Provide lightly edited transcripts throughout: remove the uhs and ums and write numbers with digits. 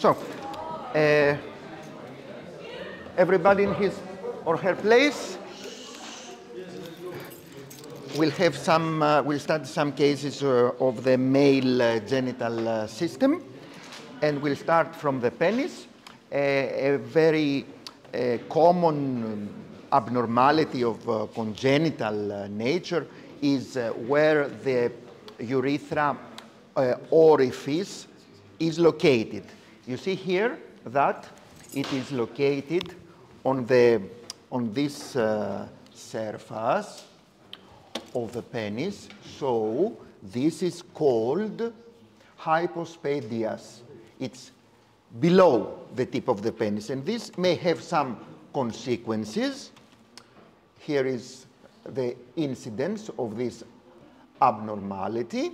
So, everybody in his or her place. We'll have some. We'll study some cases of the male genital system, and we'll start from the penis. A very common abnormality of congenital nature is where the urethra orifice is located. You see here that it is located on this surface of the penis. So this is called hypospadias. It's below the tip of the penis, and this may have some consequences. Here is the incidence of this abnormality,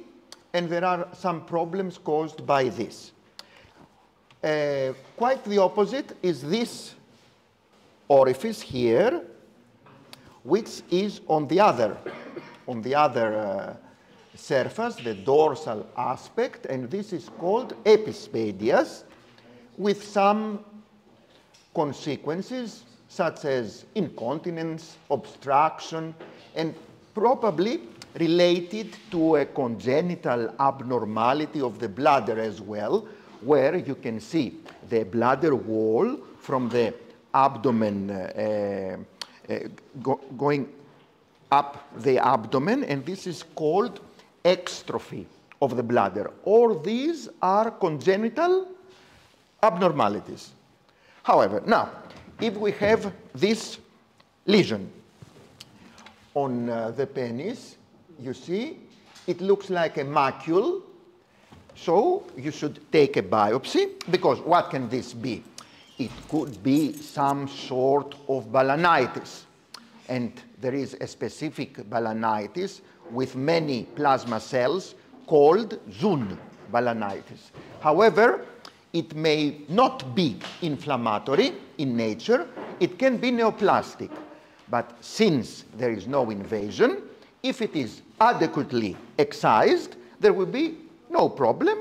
and there are some problems caused by this. Quite the opposite is this orifice here, which is on the other surface, the dorsal aspect, and this is called epispadias, with some consequences such as incontinence, obstruction, and probably related to a congenital abnormality of the bladder as well, where you can see the bladder wall from the abdomen going up the abdomen, and this is called exstrophy of the bladder. All these are congenital abnormalities. However, now, if we have this lesion on the penis, you see, it looks like a macule. So you should take a biopsy, because what can this be? It could be some sort of balanitis. And there is a specific balanitis with many plasma cells called Zund balanitis. However, it may not be inflammatory in nature. It can be neoplastic. But since there is no invasion, if it is adequately excised, there will be no problem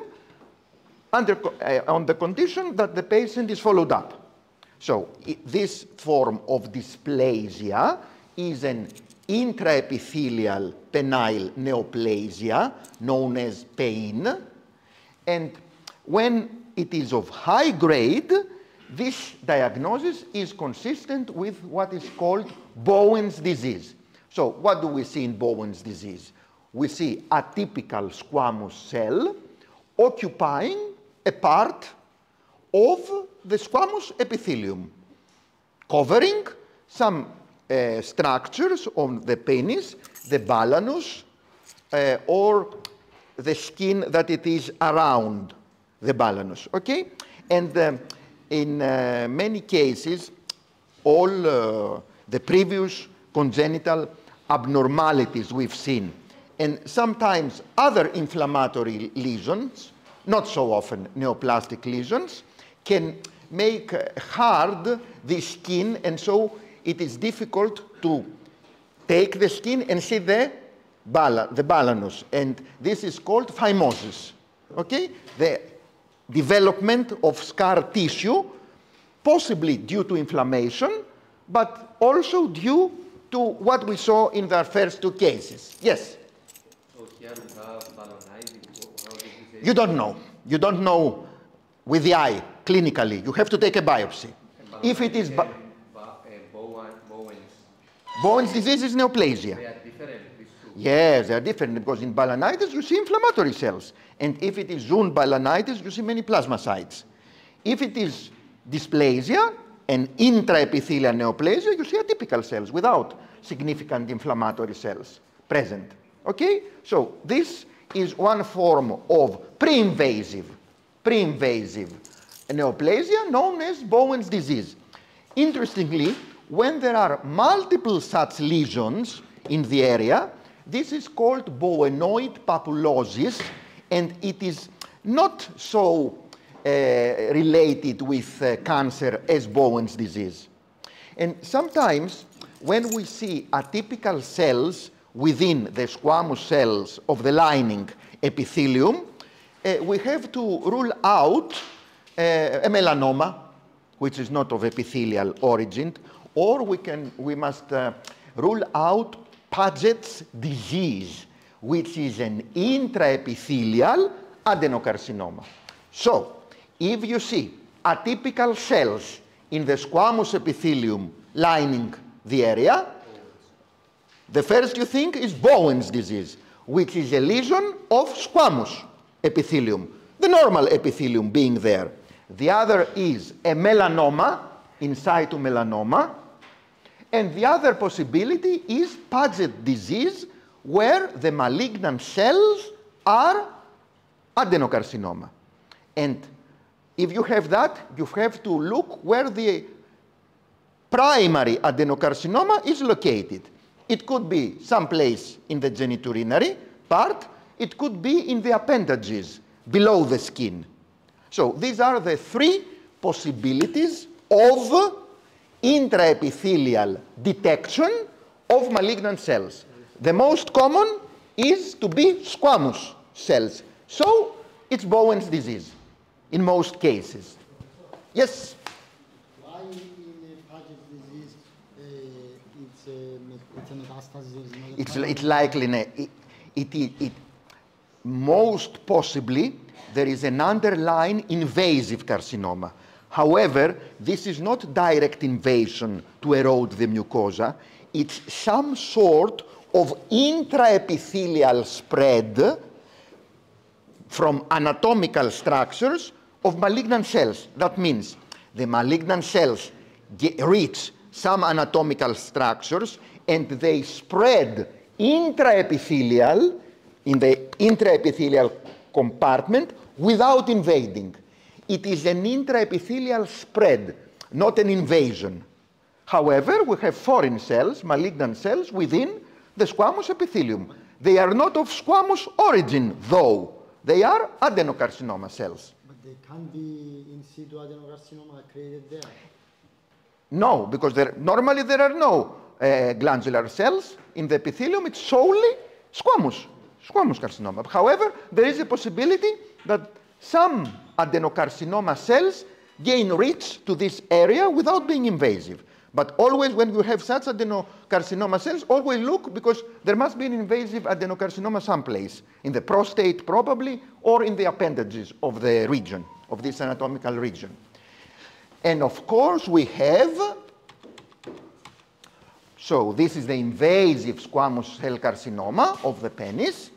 on the condition that the patient is followed up. So this form of dysplasia is an intraepithelial penile neoplasia known as pain. And when it is of high grade, this diagnosis is consistent with what is called Bowen's disease. So what do we see in Bowen's disease? We see a typical squamous cell occupying a part of the squamous epithelium, covering some structures on the penis, the balanus, or the skin that it is around the balanus, okay? And in many cases, all the previous congenital abnormalities we've seen, and sometimes other inflammatory lesions, not so often neoplastic lesions, can make hard the skin, and so it is difficult to take the skin and see the balanus, and this is called phimosis, okay? The development of scar tissue, possibly due to inflammation, but also due to what we saw in the first two cases. Yes? So here we have balanitis. You don't know. You don't know with the eye, clinically. You have to take a biopsy. If it is Bowen's disease is neoplasia. They are different, these two. Yes, they are different, because in balanitis you see inflammatory cells. And if it is Zund balanitis, you see many plasmacytes. If it is dysplasia and intraepithelial neoplasia, you see atypical cells without significant inflammatory cells present. Okay? So this is one form of pre-invasive neoplasia known as Bowen's disease. Interestingly, when there are multiple such lesions in the area, this is called Bowenoid papulosis, and it is not so related with cancer as Bowen's disease. And sometimes when we see atypical cells within the squamous cells of the lining epithelium, we have to rule out a melanoma, which is not of epithelial origin, or we must rule out Paget's disease, which is an intraepithelial adenocarcinoma. So, if you see atypical cells in the squamous epithelium lining the area, the first you think is Bowen's disease, which is a lesion of squamous epithelium, the normal epithelium being there. The other is a melanoma, in situ melanoma, and the other possibility is Paget disease, where the malignant cells are adenocarcinoma. And if you have that, you have to look where the primary adenocarcinoma is located. It could be someplace in the genitourinary part. It could be in the appendages below the skin. So these are the three possibilities of intraepithelial detection of malignant cells. The most common is to be squamous cells. So it's Bowen's disease in most cases. Yes? Why in Paget disease it's a metastasis? It's likely, most possibly, there is an underlying invasive carcinoma. However, this is not direct invasion to erode the mucosa. It's some sort of intraepithelial spread from anatomical structures of malignant cells. That means the malignant cells reach some anatomical structures and they spread intraepithelial, in the intraepithelial compartment, without invading. It is an intraepithelial spread, not an invasion. However, we have foreign cells, malignant cells, within the squamous epithelium. They are not of squamous origin, though. They are adenocarcinoma cells. But they can be in situ adenocarcinoma created there? No, because normally there are no glandular cells in the epithelium. It's solely squamous carcinoma. However, there is a possibility that some adenocarcinoma cells gain reach to this area without being invasive. But always when you have such adenocarcinoma cells, always look, because there must be an invasive adenocarcinoma someplace, in the prostate probably, or in the appendages of the region, of this anatomical region. And of course we have, so this is the invasive squamous cell carcinoma of the penis,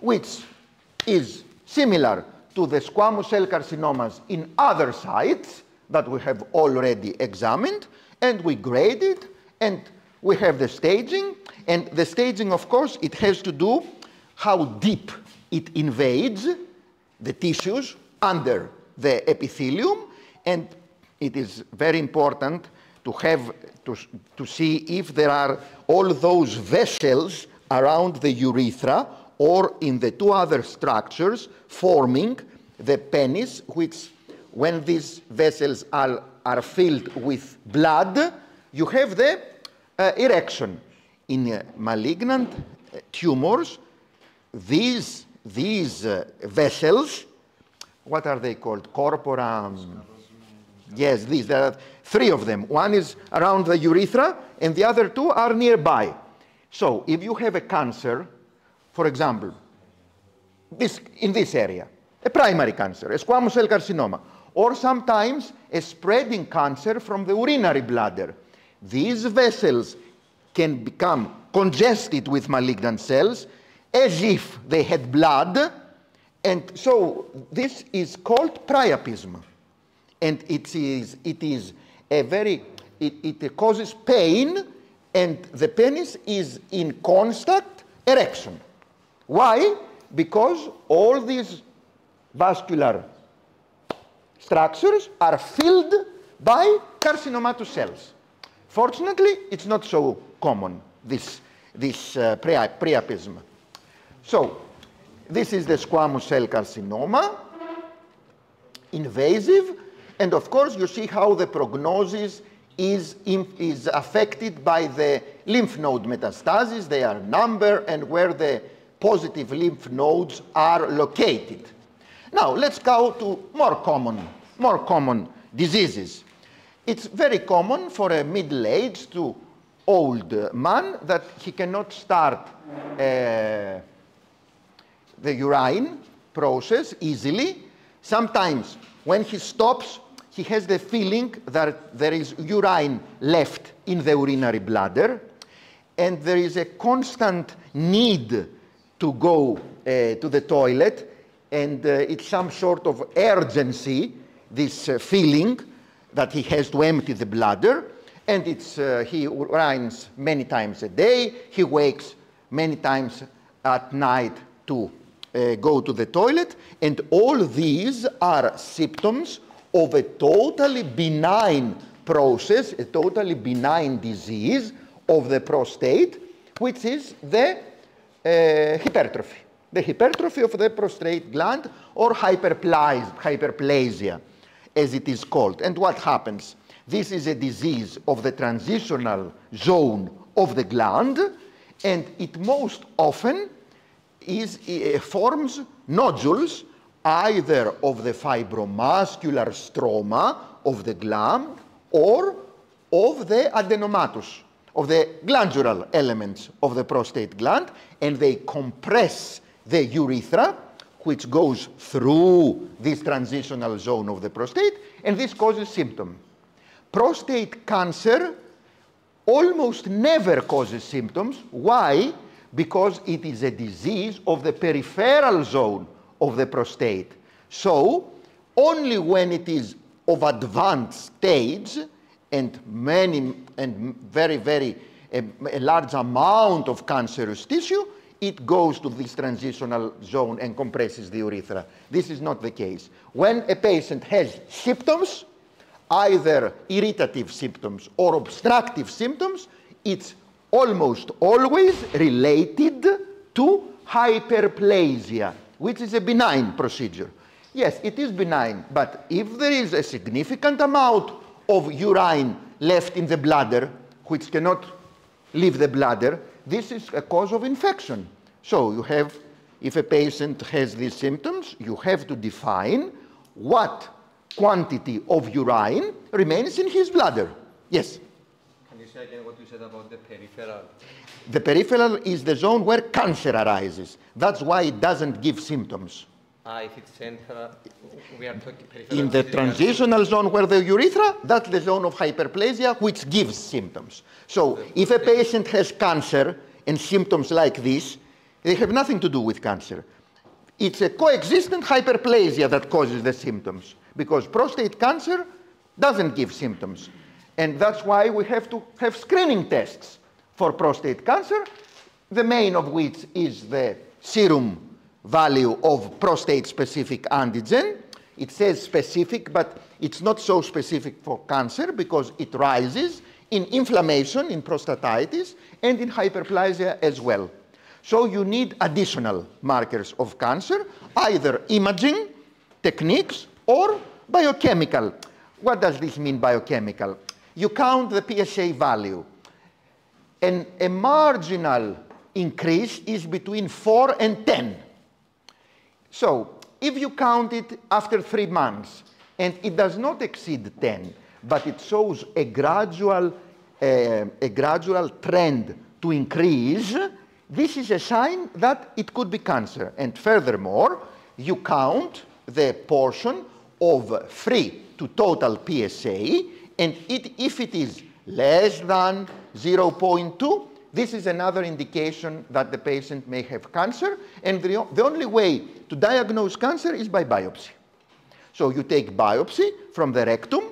which is similar to the squamous cell carcinomas in other sites that we have already examined, and we grade it, and we have the staging. And the staging, of course, it has to do how deep it invades the tissues under the epithelium, and it is very important to have to see if there are all those vessels around the urethra or in the two other structures forming the penis, which when these vessels are filled with blood, you have the erection. In malignant tumors, these vessels, what are they called? Corpora. Yes, there are three of them. One is around the urethra, and the other two are nearby. So if you have a cancer, for example, in this area, a primary cancer, a squamous cell carcinoma, or sometimes a spreading cancer from the urinary bladder, these vessels can become congested with malignant cells as if they had blood, and so this is called priapism. And it causes pain, and the penis is in constant erection. Why? Because all these vascular structures are filled by carcinomatous cells. Fortunately, it's not so common, this priapism. So, this is the squamous cell carcinoma, invasive, and of course you see how the prognosis is affected by the lymph node metastases. They are numbered and where the positive lymph nodes are located. Now let's go to more common more common diseases. It's very common for a middle-aged to old man that he cannot start the urine process easily. Sometimes when he stops, he has the feeling that there is urine left in the urinary bladder, and there is a constant need to go to the toilet, and it's some sort of urgency, this feeling that he has to empty the bladder, and he urines many times a day, he wakes many times at night to go to the toilet, and all these are symptoms of a totally benign process, a totally benign disease of the prostate, which is the hypertrophy. The hypertrophy of the prostate gland, or hyperplasia, as it is called. And what happens? This is a disease of the transitional zone of the gland, and it most often forms nodules either of the fibromuscular stroma of the gland or of the adenomatous, of the glandular elements of the prostate gland, and they compress the urethra, which goes through this transitional zone of the prostate, and this causes symptom. Prostate cancer almost never causes symptoms. Why? Because it is a disease of the peripheral zone of the prostate. So only when it is of advanced stage and very a large amount of cancerous tissue, it goes to this transitional zone and compresses the urethra. This is not the case. When a patient has symptoms, either irritative symptoms or obstructive symptoms, it's almost always related to hyperplasia, which is a benign procedure. Yes, it is benign, but if there is a significant amount of urine left in the bladder, which cannot leave the bladder, this is a cause of infection. So you have, if a patient has these symptoms, you have to define what quantity of urine remains in his bladder. Yes? Can you say again what you said about the peripheral? The peripheral is the zone where cancer arises. That's why it doesn't give symptoms. If it's central, we are talking peripheral. In the transitional zone where the urethra, that's the zone of hyperplasia, which gives symptoms. So if a patient has cancer and symptoms like this, they have nothing to do with cancer. It's a coexistent hyperplasia that causes the symptoms, because prostate cancer doesn't give symptoms. And that's why we have to have screening tests for prostate cancer, the main of which is the serum value of prostate-specific antigen. It says specific, but it's not so specific for cancer because it rises in inflammation, in prostatitis, and in hyperplasia as well. So you need additional markers of cancer, either imaging techniques or biochemical. What does this mean, biochemical? You count the PSA value, and a marginal increase is between 4 and 10. So if you count it after 3 months and it does not exceed 10, but it shows a gradual trend to increase, this is a sign that it could be cancer. And furthermore, you count the portion of free to total PSA, and if it is less than 0.2, this is another indication that the patient may have cancer, and the only way to diagnose cancer is by biopsy. So you take biopsy from the rectum,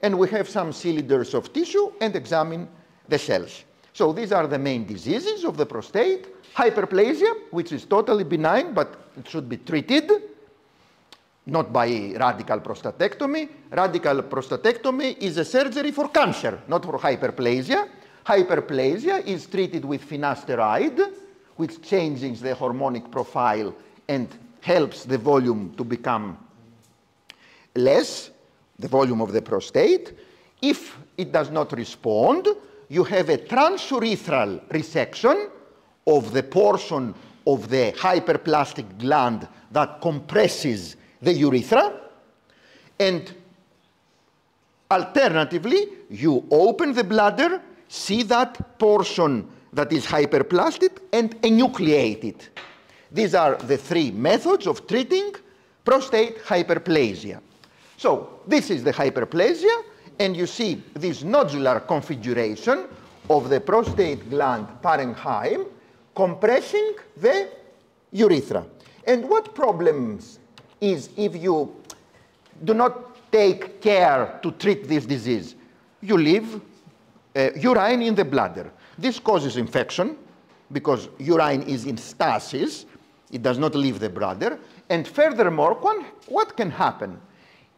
and we have some cylinders of tissue and examine the cells. So these are the main diseases of the prostate. Hyperplasia, which is totally benign, but it should be treated, not by radical prostatectomy. Radical prostatectomy is a surgery for cancer, not for hyperplasia. Hyperplasia is treated with finasteride, which changes the hormonic profile and helps the volume to become less, the volume of the prostate. If it does not respond, you have a transurethral resection of the portion of the hyperplastic gland that compresses the urethra, and Alternatively, you open the bladder, see that portion that is hyperplastic, and enucleate it. These are the three methods of treating prostate hyperplasia. So this is the hyperplasia, and you see this nodular configuration of the prostate gland parenchyma compressing the urethra. And what problems is if you do not take care to treat this disease? You leave urine in the bladder. This causes infection because urine is in stasis. It does not leave the bladder. And furthermore, what can happen?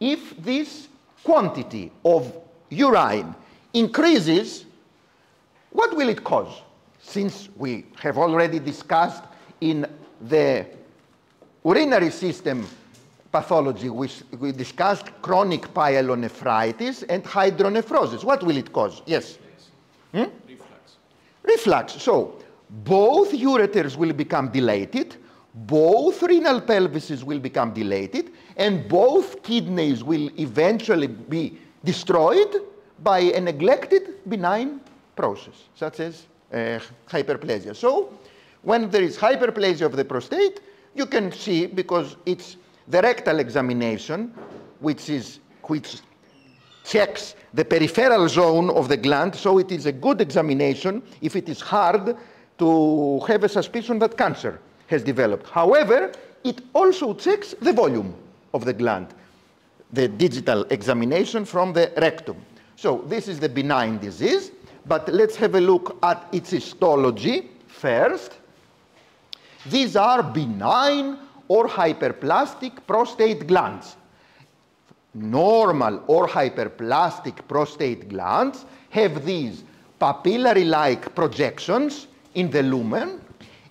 If this quantity of urine increases, what will it cause? Since we have already discussed in the urinary system pathology, we discussed chronic pyelonephritis and hydronephrosis. What will it cause? Yes? Reflux. Reflux. So both ureters will become dilated, both renal pelvises will become dilated, and both kidneys will eventually be destroyed by a neglected benign process, such as hyperplasia. So when there is hyperplasia of the prostate, you can see, because it's the rectal examination, which checks the peripheral zone of the gland, so it is a good examination if it is hard to have a suspicion that cancer has developed. However, it also checks the volume of the gland, the digital examination from the rectum. So this is the benign disease, but let's have a look at its histology first. These are benign or hyperplastic prostate glands. Normal or hyperplastic prostate glands have these papillary-like projections in the lumen,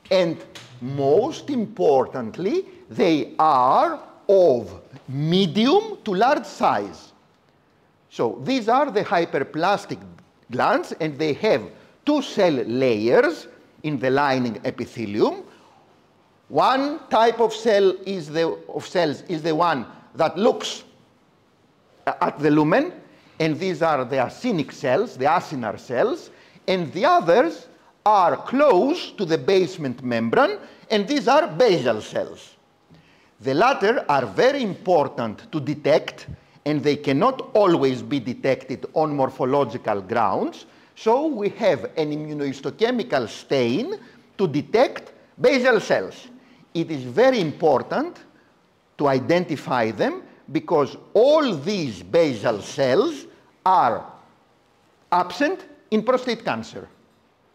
and most importantly, they are of medium to large size. So these are the hyperplastic glands, and they have two cell layers in the lining epithelium. One type of cells is the one that looks at the lumen, and these are the acinic cells, the acinar cells, and the others are close to the basement membrane, and these are basal cells. The latter are very important to detect, and they cannot always be detected on morphological grounds, so we have an immunohistochemical stain to detect basal cells. It is very important to identify them because all these basal cells are absent in prostate cancer.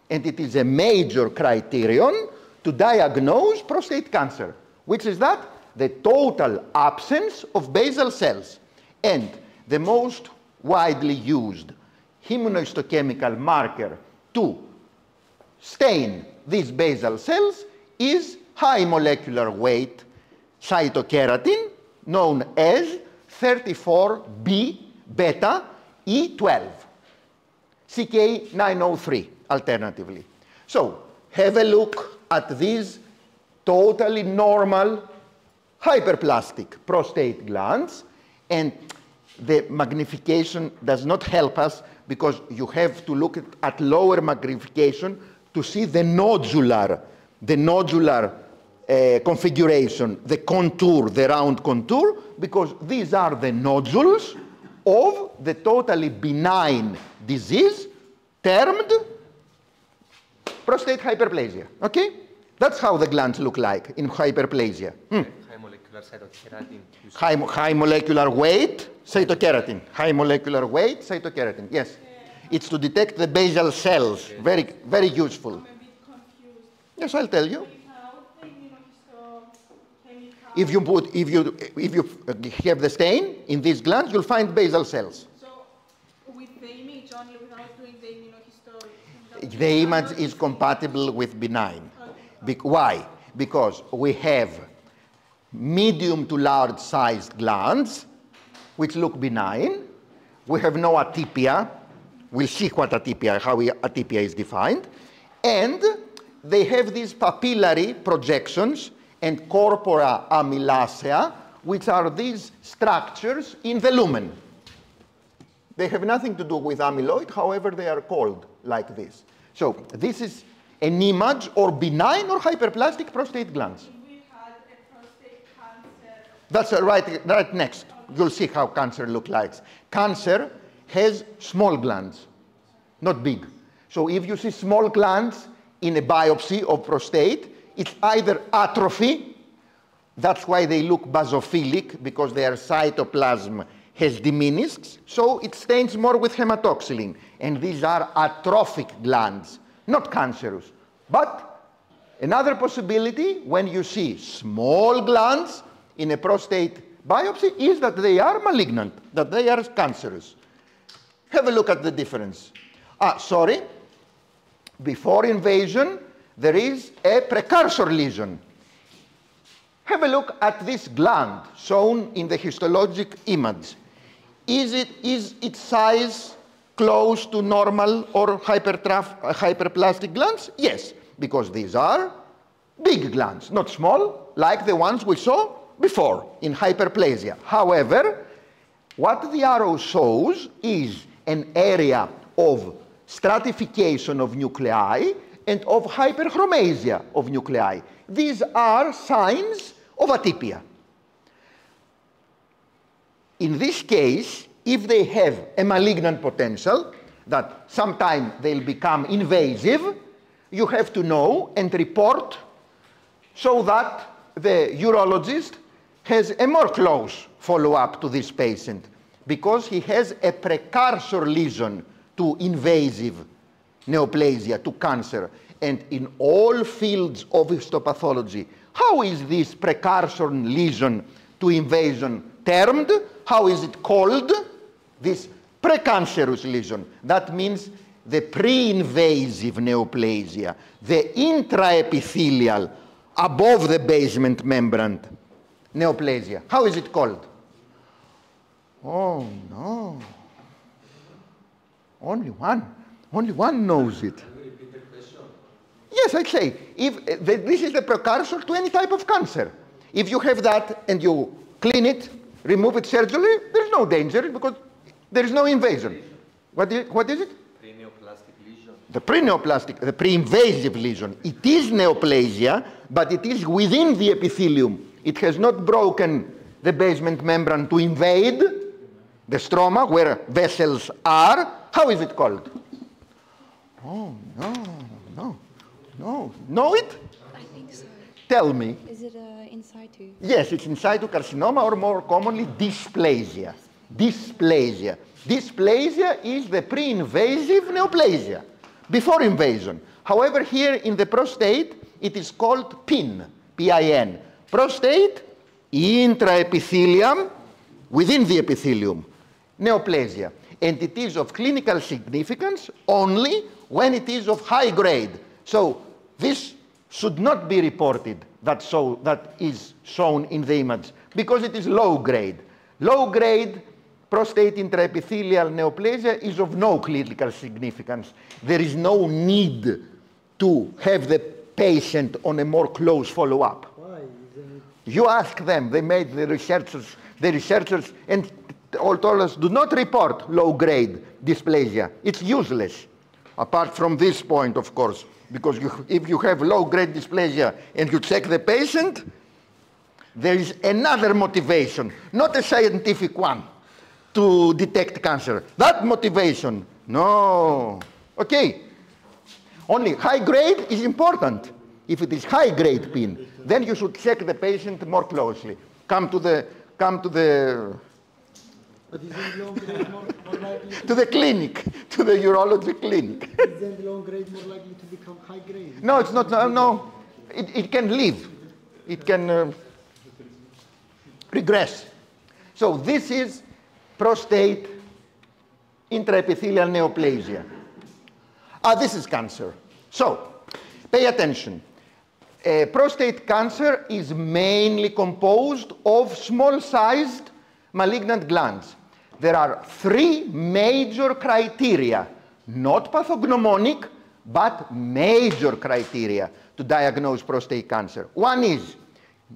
And it is a major criterion to diagnose prostate cancer, which is that the total absence of basal cells. And the most widely used immunohistochemical marker to stain these basal cells is high molecular weight cytokeratin, known as 34B beta E12, CK903 alternatively. So have a look at these totally normal hyperplastic prostate glands, and the magnification does not help us because you have to look at lower magnification to see the nodular configuration, the contour, the round contour, because these are the nodules of the totally benign disease termed prostate hyperplasia. Okay? That's how the glands look like in hyperplasia. High molecular cytokeratin. High molecular weight cytokeratin. High molecular weight cytokeratin. Yes. It's to detect the basal cells. Very, very useful. I'm a bit confused. Yes, I'll tell you. Without the immunohistochemical... If you have the stain in these glands, you'll find basal cells. So with the image only, without doing the immunohistochemical... The image is compatible with benign. Why? Because we have medium to large sized glands which look benign. We have no atypia. We'll see what atypia, how atypia is defined. And they have these papillary projections and corpora amylacea, which are these structures in the lumen. They have nothing to do with amyloid, however, they are called like this. So this is an image or benign or hyperplastic prostate glands. If we had a prostate cancer, That's right next. You'll see how cancer looks like. Cancer has small glands, not big. So if you see small glands in a biopsy of prostate, it's either atrophy, that's why they look basophilic, because their cytoplasm has diminished, so it stains more with hematoxylin. And these are atrophic glands, not cancerous. But another possibility, when you see small glands in a prostate biopsy, is that they are malignant, that they are cancerous. Have a look at the difference. Sorry. Before invasion, there is a precursor lesion. Have a look at this gland shown in the histologic image. Is its size close to normal or hyperplastic glands? Yes, because these are big glands, not small, like the ones we saw before in hyperplasia. However, what the arrow shows is an area of stratification of nuclei and of hyperchromasia of nuclei. These are signs of atypia. In this case, if they have a malignant potential, that sometime they'll become invasive, you have to know and report so that the urologist has a more close follow-up to this patient, because he has a precursor lesion to invasive neoplasia, to cancer. And in all fields of histopathology, how is this precursor lesion to invasion termed? How is it called? This precancerous lesion. That means the pre-invasive neoplasia, the intraepithelial, above the basement membrane neoplasia. How is it called? Oh, no. Only one knows it. Yes, I say, this is the precursor to any type of cancer. If you have that and you clean it, remove it surgically, there's no danger because there is no invasion. What is it? Pre-neoplastic lesion. The pre-neoplastic, the pre-invasive lesion. It is neoplasia, but it is within the epithelium. It has not broken the basement membrane to invade the stroma where vessels are. How is it called? Oh, no. Know it? I think so. Tell me. Is it in situ? Yes, it's in situ carcinoma, or more commonly dysplasia. Dysplasia. Dysplasia is the pre-invasive neoplasia, before invasion. However, here in the prostate, it is called PIN, P-I-N. Prostate, intraepithelium, within the epithelium, neoplasia. And it is of clinical significance only when it is of high grade. So this should not be reported, that is shown in the image, because it is low grade. Low grade prostate intraepithelial neoplasia is of no clinical significance. There is no need to have the patient on a more close follow-up. Why? You ask them. They made the researchers and all told us, do not report low-grade dysplasia. It's useless, apart from this point, of course, because if you have low-grade dysplasia and you check the patient, there is another motivation, not a scientific one, to detect cancer. That motivation, no. Okay. Only high grade is important. If it is high grade PIN, then you should check the patient more closely. Come to the But isn't long grade more likely to the clinic, to the urology clinic. isn't long grade more likely to become high grade? No, it's not. No. It can live. It can regress. So this is prostate intraepithelial neoplasia. This is cancer. So pay attention. Prostate cancer is mainly composed of small-sized malignant glands. There are three major criteria, not pathognomonic, but major criteria to diagnose prostate cancer. One is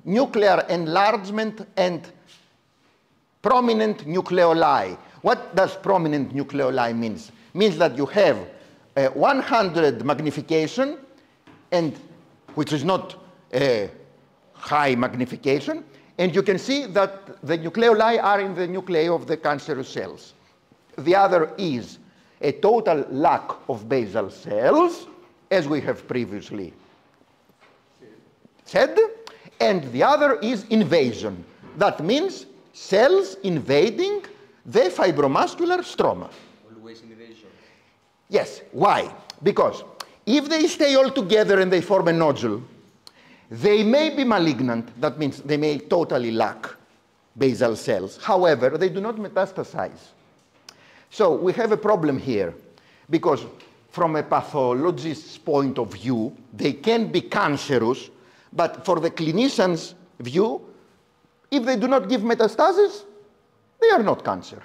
nuclear enlargement and prominent nucleoli. What does prominent nucleoli means? Means that you have 100 magnification, and which is not a high magnification, and you can see that the nucleoli are in the nuclei of the cancerous cells. The other is a total lack of basal cells, as we have previously said, and the other is invasion. That means cells invading the fibromuscular stroma. Always invasion. Yes. Why? Because if they stay all together and they form a nodule, they may be malignant. That means they may totally lack basal cells. However, they do not metastasize. So we have a problem here, because from a pathologist's point of view, they can be cancerous, but for the clinician's view, if they do not give metastasis, they are not cancer.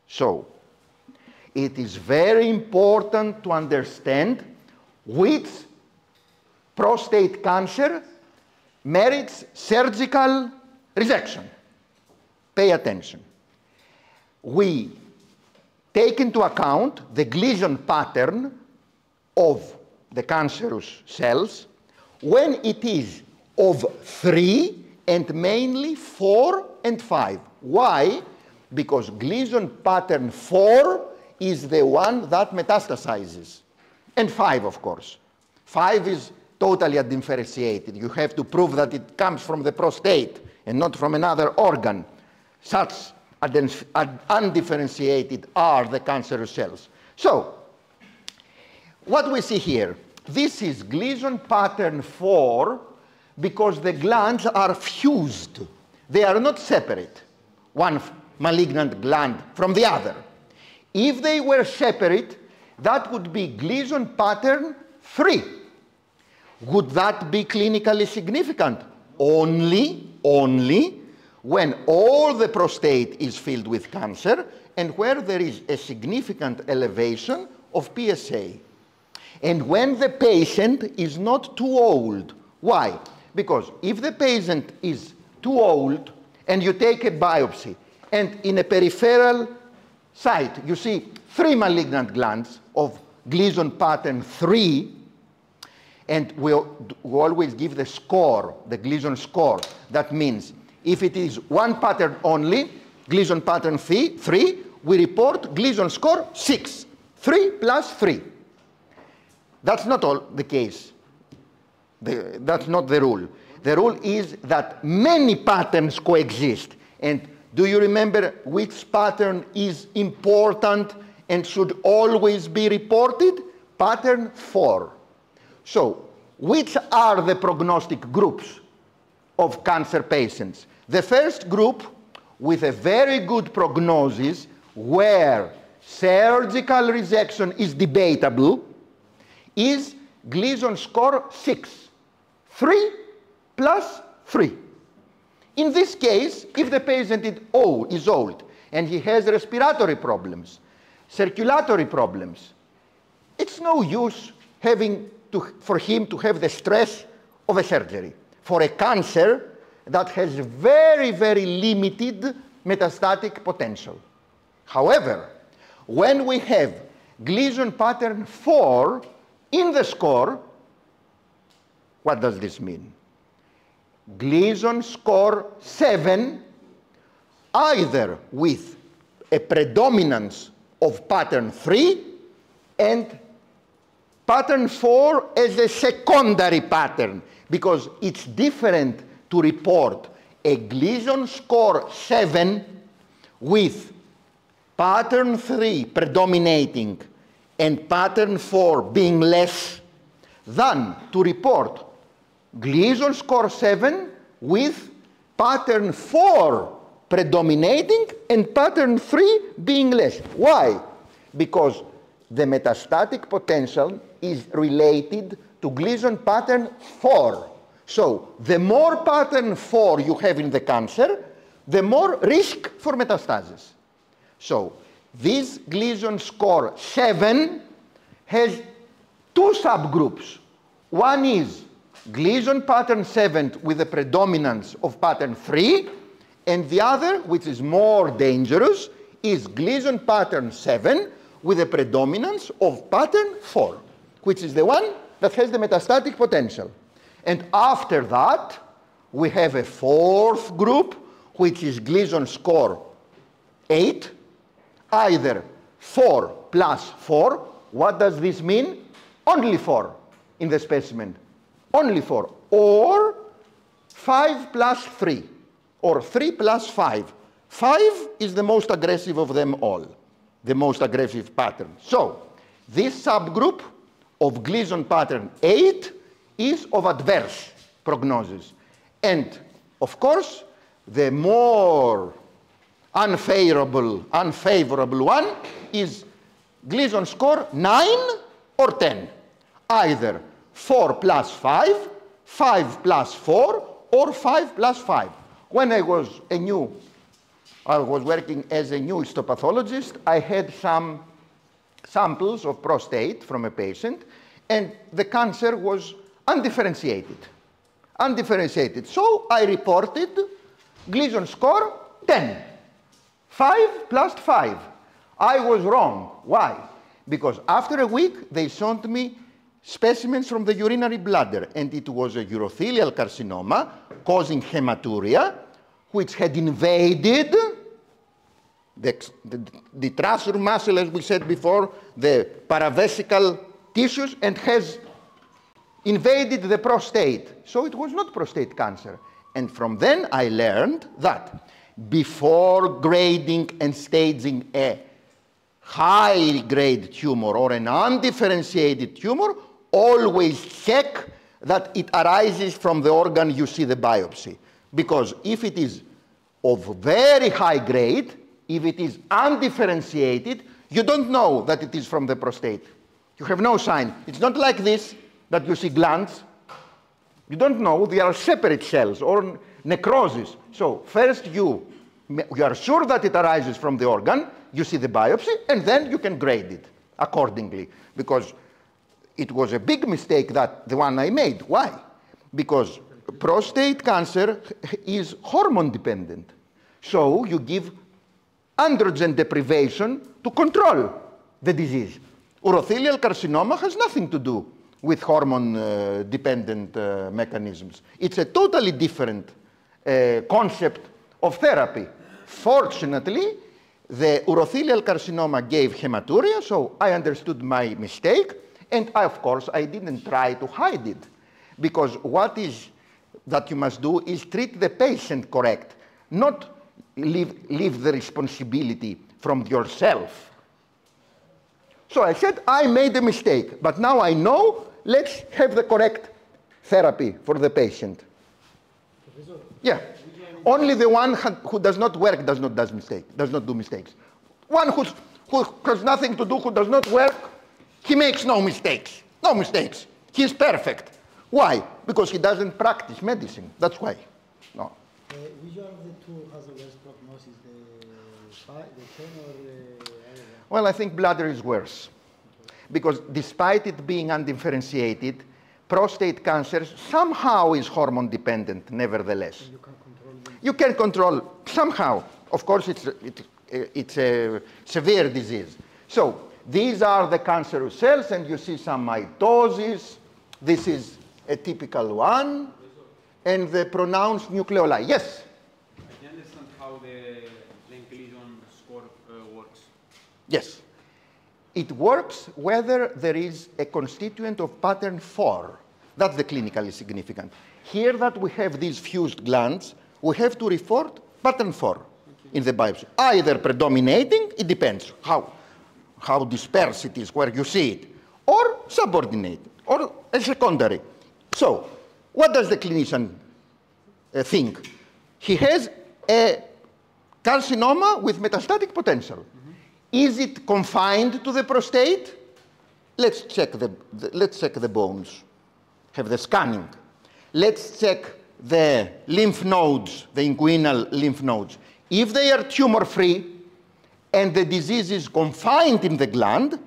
So it is very important to understand which prostate cancer merits surgical resection. Pay attention. We take into account the Gleason pattern of the cancerous cells when it is of 3 and mainly 4 and 5. Why? Because Gleason pattern 4 is the one that metastasizes. And 5, of course. 5 is totally undifferentiated. You have to prove that it comes from the prostate and not from another organ. Such undifferentiated are the cancerous cells. So, what we see here, this is Gleason pattern 4 because the glands are fused. They are not separate, one malignant gland from the other. If they were separate, that would be Gleason pattern 3. Would that be clinically significant? Only when all the prostate is filled with cancer and where there is a significant elevation of PSA. And when the patient is not too old. Why? Because if the patient is too old and you take a biopsy and in a peripheral site you see 3 malignant glands of Gleason pattern 3, and we always give the score, the Gleason score. That means if it is one pattern only, Gleason pattern 3, we report Gleason score 6. 3 plus 3. That's not all the case. That's not the rule. The rule is that many patterns coexist. And do you remember which pattern is important and should always be reported? Pattern 4. So, which are the prognostic groups of cancer patients? The first group with a very good prognosis where surgical resection is debatable is Gleason score 6. 3 plus 3. In this case, if the patient is old and he has respiratory problems, circulatory problems, it's no use for him to have the stress of a surgery for a cancer that has very, very limited metastatic potential. However, when we have Gleason pattern 4 in the score, what does this mean? Gleason score 7, either with a predominance of pattern 3 and pattern 4 as a secondary pattern, because it's different to report a Gleason score 7 with pattern 3 predominating and pattern 4 being less than to report Gleason score 7 with pattern 4 predominating and pattern 3 being less. Why? Because the metastatic potential is related to Gleason pattern 4. So, the more pattern 4 you have in the cancer, the more risk for metastasis. So, this Gleason score 7 has 2 subgroups. One is Gleason pattern 7 with the predominance of pattern 3, and the other, which is more dangerous, is Gleason pattern 7 with a predominance of pattern 4, which is the one that has the metastatic potential. And after that, we have a fourth group, which is Gleason score 8, either 4 plus 4. What does this mean? Only 4 in the specimen. Only 4. Or 5 plus 3. Or 3 plus 5. 5 is the most aggressive of them all. The most aggressive pattern. So, this subgroup of Gleason pattern 8 is of adverse prognosis. And, of course, the more unfavorable one is Gleason score 9 or 10. Either 4 plus 5, 5 plus 4, or 5 plus 5. When I was working as a new histopathologist, I had some samples of prostate from a patient, and the cancer was undifferentiated. So I reported Gleason score 10. 5 plus 5. I was wrong. Why? Because after a week, they sent me specimens from the urinary bladder, and it was a urothelial carcinoma causing hematuria, which had invaded the trasur muscle, as we said before, the paravesical tissues, and has invaded the prostate. So it was not prostate cancer. And from then I learned that before grading and staging a high-grade tumor or an undifferentiated tumor, always check that it arises from the organ you see the biopsy. Because if it is of very high grade, if it is undifferentiated, you don't know that it is from the prostate. You have no sign. It's not like this, that you see glands. You don't know. They are separate cells or necrosis. So first you are sure that it arises from the organ, you see the biopsy, and then you can grade it accordingly. Because it was a big mistake, that the one I made. Why? Because prostate cancer is hormone dependent. So you give androgen deprivation to control the disease. Urothelial carcinoma has nothing to do with hormone dependent mechanisms. It's a totally different concept of therapy. Fortunately, the urothelial carcinoma gave hematuria, so I understood my mistake, and of course I didn't try to hide it, because what is that you must do is treat the patient correct, not leave the responsibility from yourself. So I said, I made a mistake, but now I know, let's have the correct therapy for the patient. Professor, yeah. Only the one who does not work does not do mistakes. One who has nothing to do, who does not work, he makes no mistakes. No mistakes. He's perfect. Why? Because he doesn't practice medicine. That's why. No. Which one of the two has the worst prognosis, the 10 or the other one? Well, I think bladder is worse. Because despite it being undifferentiated, prostate cancer somehow is hormone dependent, nevertheless. You can control them. You can control somehow. Of course, it's a severe disease. So these are the cancerous cells, and you see some mitosis. This is a typical one, and the pronounced nucleoli. Yes? I can understand how the Gleason score works. Yes. It works whether there is a constituent of pattern 4. That's the clinically significant. Here that we have these fused glands, we have to report pattern 4 in the biopsy. Either predominating, it depends how dispersed it is, where you see it, or subordinated, or a secondary. So, what does the clinician think? He has a carcinoma with metastatic potential. Is it confined to the prostate? Let's check the bones. Have the scanning. Let's check the lymph nodes, the inguinal lymph nodes. If they are tumor-free and the disease is confined in the gland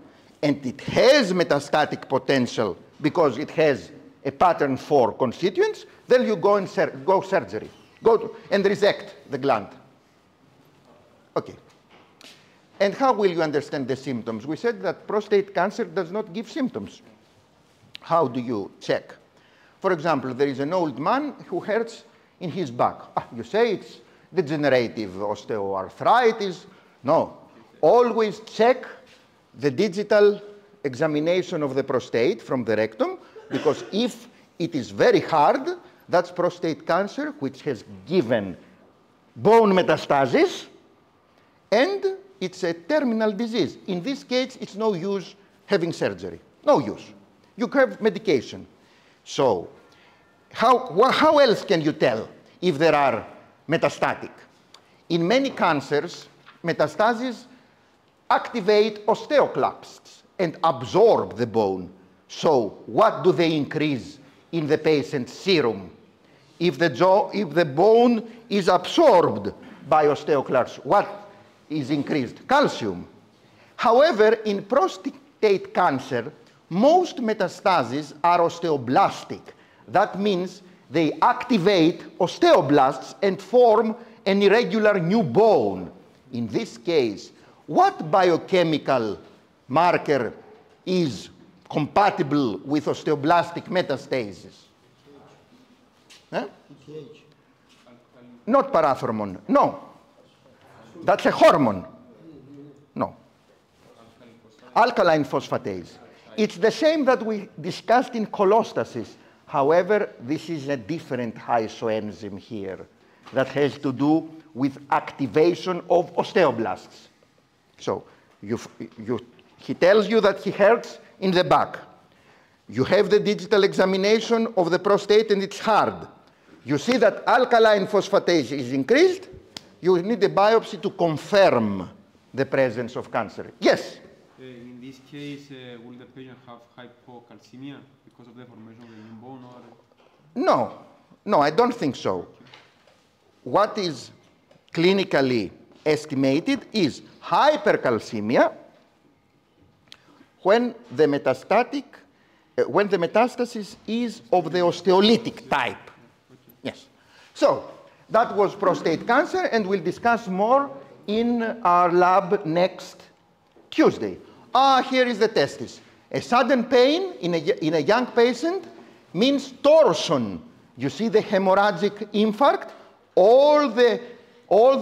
and it has metastatic potential because it has a pattern 4 constituents, then you go and go surgery. And resect the gland. Okay. And how will you understand the symptoms? We said that prostate cancer does not give symptoms. How do you check? For example, there is an old man who hurts in his back. You say it's degenerative osteoarthritis. No. Always check the digital examination of the prostate from the rectum, because if it is very hard, that's prostate cancer, which has given bone metastasis, and it's a terminal disease. In this case, it's no use having surgery. No use. You have medication. So, how else can you tell if there are metastatic? In many cancers, metastases activate osteoclasts and absorb the bone. So, what do they increase in the patient's serum? If the bone is absorbed by osteoclasts, what is increased? Calcium. However, in prostate cancer, most metastases are osteoblastic. That means they activate osteoblasts and form an irregular new bone. In this case, what biochemical marker is compatible with osteoblastic metastasis? Huh? Not parathormone. No. That's a hormone. No. Alkaline phosphatase. It's the same that we discussed in cholestasis. However, this is a different isoenzyme here that has to do with activation of osteoblasts. So he tells you that he hurts in the back. You have the digital examination of the prostate and it's hard. You see that alkaline phosphatase is increased. You need a biopsy to confirm the presence of cancer. Yes? In this case, will the patient have hypocalcemia because of the formation of the new bone? Or? No. No, I don't think so. What is clinically estimated is hypercalcemia when the metastasis is of the osteolytic type. Yes. So that was prostate cancer, and we'll discuss more in our lab next Tuesday. Here is the testis. A sudden pain in a young patient means torsion. You see the hemorrhagic infarct? All the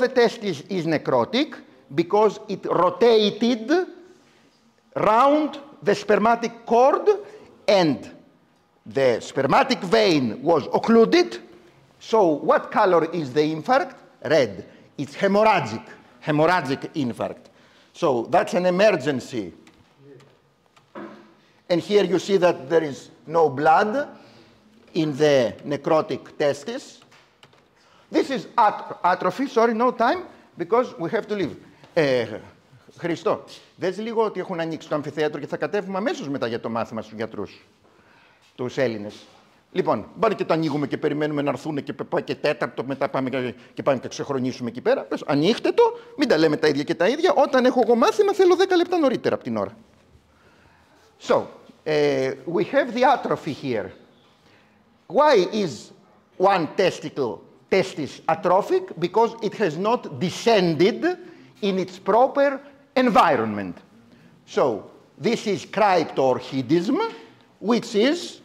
testis is necrotic because it rotated round the spermatic cord and the spermatic vein was occluded. So what color is the infarct? Red. It's hemorrhagic infarct. So that's an emergency. And here you see that there is no blood in the necrotic testis. This is atrophy. Sorry, no time, because we have to leave. Χριστό, δες λίγο ότι έχουν ανοίξει το αμφιθέατρο και θα κατέβουμε αμέσως μετά για το μάθημα στους γιατρούς, τους Έλληνες. Λοιπόν, μπάρει και το ανοίγουμε και περιμένουμε να έρθουν και πάει και τέταρτο, μετά πάμε και ξεχρονίσουμε εκεί πέρα. Πες, ανοίχτε το, μην τα λέμε τα ίδια και τα ίδια. Όταν έχω εγώ μάθημα, θέλω 10 λεπτά νωρίτερα από την ώρα. So, we have the atrophy here. Why is one testis atrophic? Because it has not descended in its proper environment. So, this is cryptorchidism, which is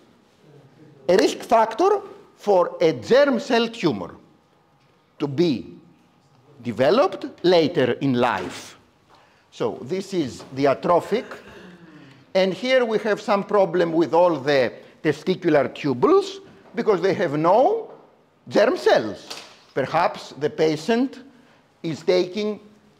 a risk factor for a germ cell tumor to be developed later in life. So, this is the atrophic. And here we have some problem with all the testicular tubules because they have no germ cells. Perhaps the patient is taking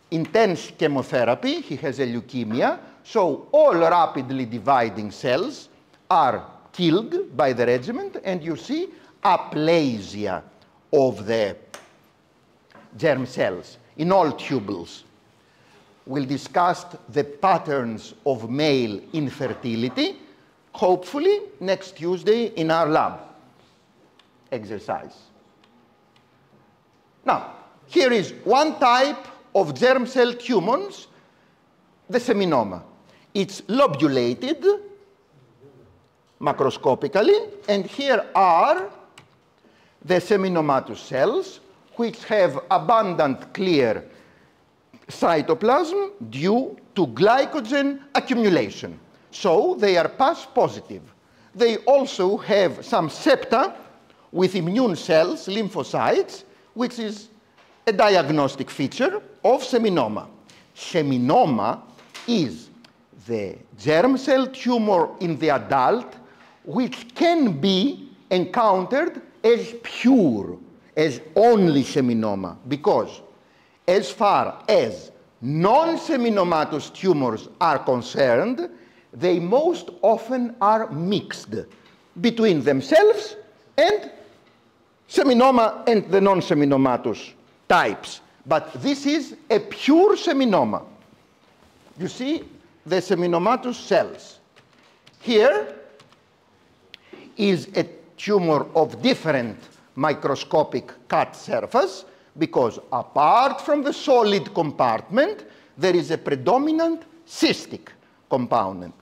intense chemotherapy, he has a leukemia, so all rapidly dividing cells are killed by the regimen, and you see aplasia of the germ cells in all tubules. We'll discuss the patterns of male infertility, hopefully next Tuesday in our lab exercise. Now, here is one type of germ cell tumors, the seminoma. It's lobulated macroscopically, and here are the seminomatous cells, which have abundant clear cytoplasm due to glycogen accumulation. So they are Pas positive. They also have some septa with immune cells, lymphocytes, which is a diagnostic feature of seminoma. Seminoma is the germ cell tumor in the adult which can be encountered as pure, as only seminoma, because as far as non-seminomatous tumors are concerned, they most often are mixed between themselves and seminoma and the non-seminomatous types. But this is a pure seminoma. You see the seminomatous cells. Here is a tumor of different microscopic cut surface, because apart from the solid compartment, there is a predominant cystic compartment.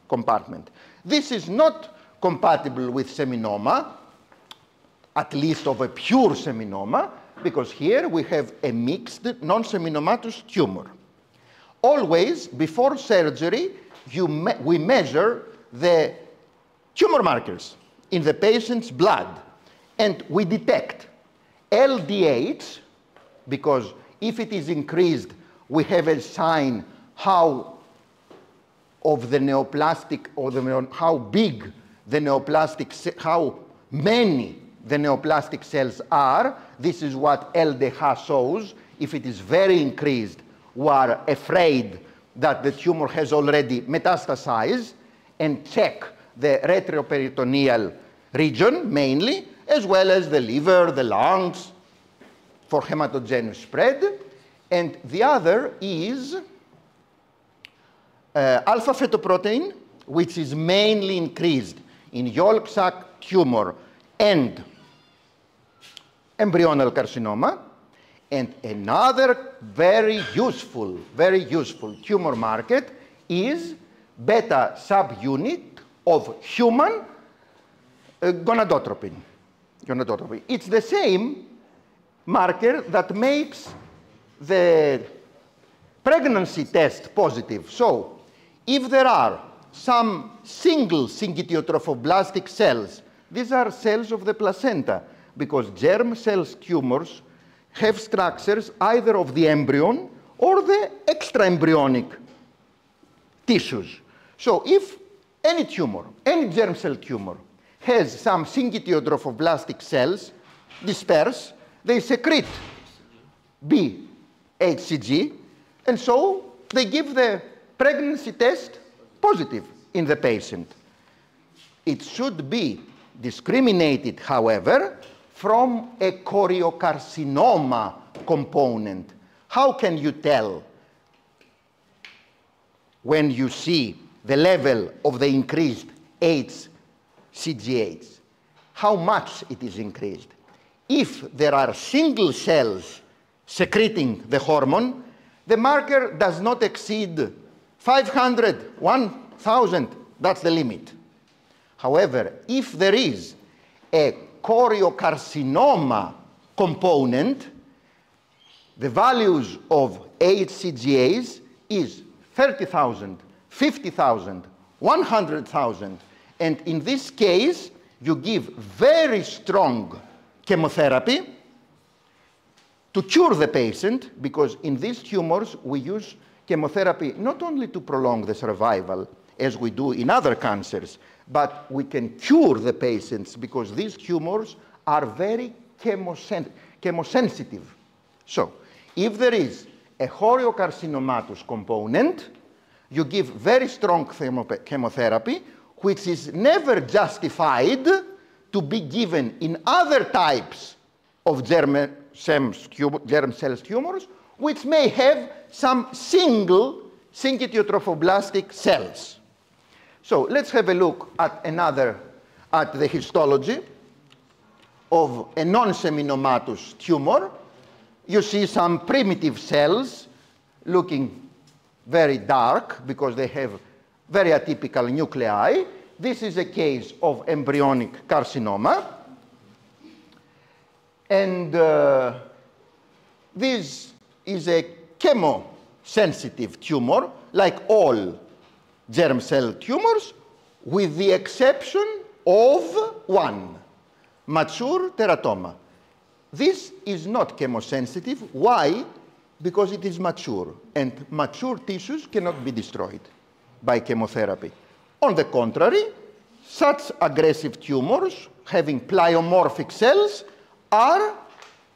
This is not compatible with seminoma, at least of a pure seminoma, because here we have a mixed non-seminomatous tumor. Always, before surgery, we measure the tumor markers in the patient's blood, and we detect LDH, because if it is increased, we have a sign how big the neoplastic, how many the neoplastic cells are. This is what LDH shows. If it is very increased, we are afraid that the tumor has already metastasized, and check the retroperitoneal region mainly, as well as the liver, the lungs, for hematogenous spread. And the other is alpha fetoprotein, which is mainly increased in yolk sac tumor and embryonal carcinoma. And another very useful tumor marker is beta subunit of human gonadotropin. It's the same marker that makes the pregnancy test positive. So if there are some single syncytiotrophoblastic cells, these are cells of the placenta, because germ cells tumors have structures either of the embryon or the extraembryonic tissues. So if any tumor, any germ cell tumor, has some syncytiotrophoblastic cells dispersed, they secrete BHCG, and so they give the pregnancy test positive in the patient. It should be discriminated, however, from a choriocarcinoma component. How can you tell when you see the level of the increased HCGH? How much it is increased? If there are single cells secreting the hormone, the marker does not exceed 500, 1,000, that's the limit. However, if there is a choriocarcinoma component, the values of HCGAs is 30,000, 50,000, 100,000. And in this case, you give very strong chemotherapy to cure the patient, because in these tumors, we use chemotherapy not only to prolong the survival, as we do in other cancers, but we can cure the patients, because these tumors are very chemosensitive. So if there is a choriocarcinomatous component, you give very strong chemotherapy, which is never justified to be given in other types of germ cells tumors, which may have some single syncytiotrophoblastic cells. So let's have a look at the histology of a non-seminomatous tumor. You see some primitive cells looking very dark because they have very atypical nuclei. This is a case of embryonic carcinoma. And this is a chemo sensitive tumor, like all germ cell tumors, with the exception of one, mature teratoma. This is not chemosensitive. Why? Because it is mature, and mature tissues cannot be destroyed by chemotherapy. On the contrary, such aggressive tumors having pleomorphic cells are,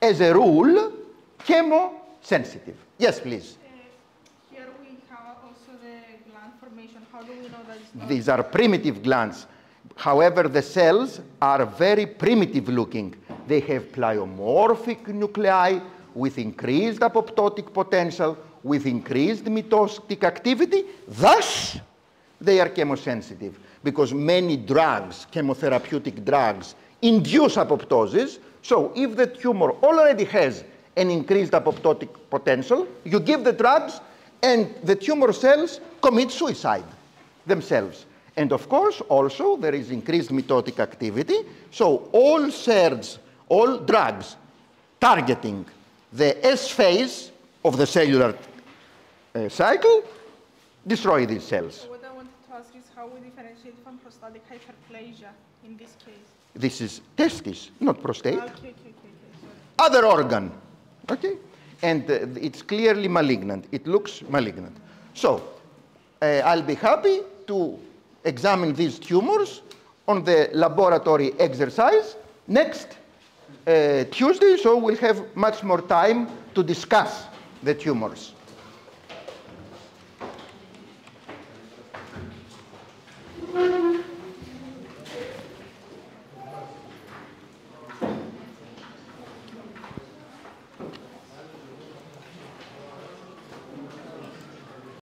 as a rule, chemosensitive. Yes, please. Here we have also the gland formation. How do we know that it's not? These are primitive glands. However, the cells are very primitive looking. They have pleomorphic nuclei with increased apoptotic potential, with increased mitotic activity. Thus, they are chemosensitive because many drugs, chemotherapeutic drugs, induce apoptosis. So if the tumor already has an increased apoptotic potential, you give the drugs and the tumor cells commit suicide themselves. And of course, also, there is increased mitotic activity. So all SERDs, all drugs targeting the S phase of the cellular cycle destroy these cells. So what I wanted to ask is how we differentiate from prostatic hyperplasia in this case? This is testis, not prostate. Okay, sorry. Other organ, okay? And it's clearly malignant. It looks malignant. So I'll be happy to examine these tumors on the laboratory exercise next Tuesday, so we'll have much more time to discuss the tumors.